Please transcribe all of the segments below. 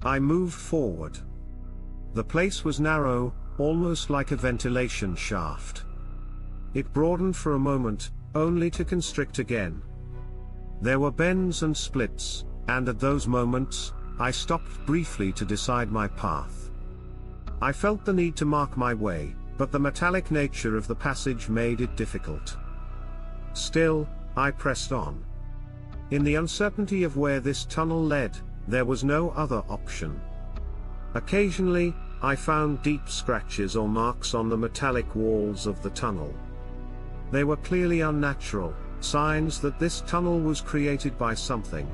I moved forward. The place was narrow, almost like a ventilation shaft. It broadened for a moment, only to constrict again. There were bends and splits, and at those moments, I stopped briefly to decide my path. I felt the need to mark my way, but the metallic nature of the passage made it difficult. Still, I pressed on. In the uncertainty of where this tunnel led, there was no other option. Occasionally, I found deep scratches or marks on the metallic walls of the tunnel. They were clearly unnatural, signs that this tunnel was created by something.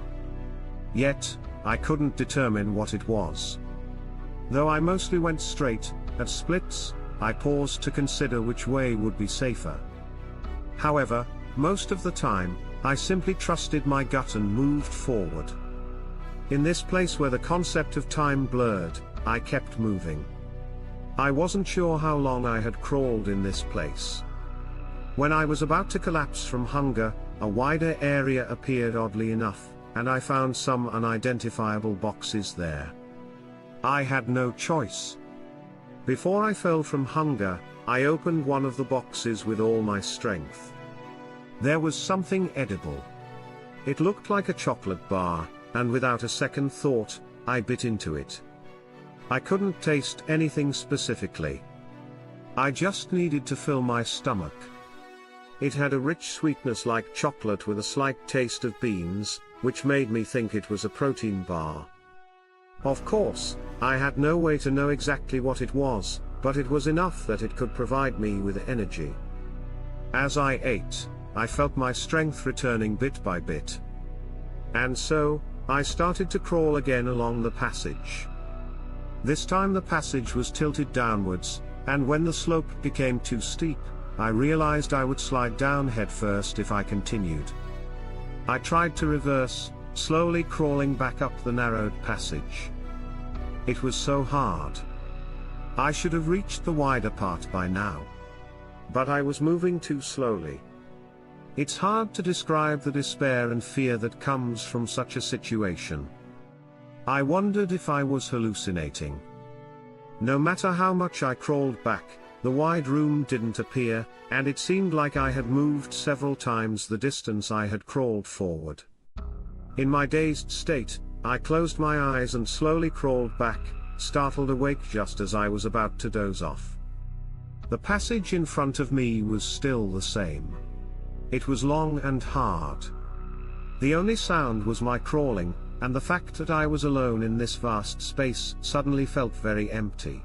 Yet, I couldn't determine what it was. Though I mostly went straight, at splits, I paused to consider which way would be safer. However, most of the time, I simply trusted my gut and moved forward. In this place where the concept of time blurred, I kept moving. I wasn't sure how long I had crawled in this place. When I was about to collapse from hunger, a wider area appeared oddly enough, and I found some unidentifiable boxes there. I had no choice. Before I fell from hunger, I opened one of the boxes with all my strength. There was something edible. It looked like a chocolate bar, and without a second thought, I bit into it. I couldn't taste anything specifically. I just needed to fill my stomach. It had a rich sweetness like chocolate with a slight taste of beans, which made me think it was a protein bar. Of course, I had no way to know exactly what it was, but it was enough that it could provide me with energy. As I ate, I felt my strength returning bit by bit. And so, I started to crawl again along the passage. This time the passage was tilted downwards, and when the slope became too steep, I realized I would slide down headfirst if I continued. I tried to reverse, slowly crawling back up the narrowed passage. It was so hard. I should have reached the wider part by now. But I was moving too slowly. It's hard to describe the despair and fear that comes from such a situation. I wondered if I was hallucinating. No matter how much I crawled back, the wide room didn't appear, and it seemed like I had moved several times the distance I had crawled forward. In my dazed state, I closed my eyes and slowly crawled back, startled awake just as I was about to doze off. The passage in front of me was still the same. It was long and hard. The only sound was my crawling, and the fact that I was alone in this vast space suddenly felt very empty.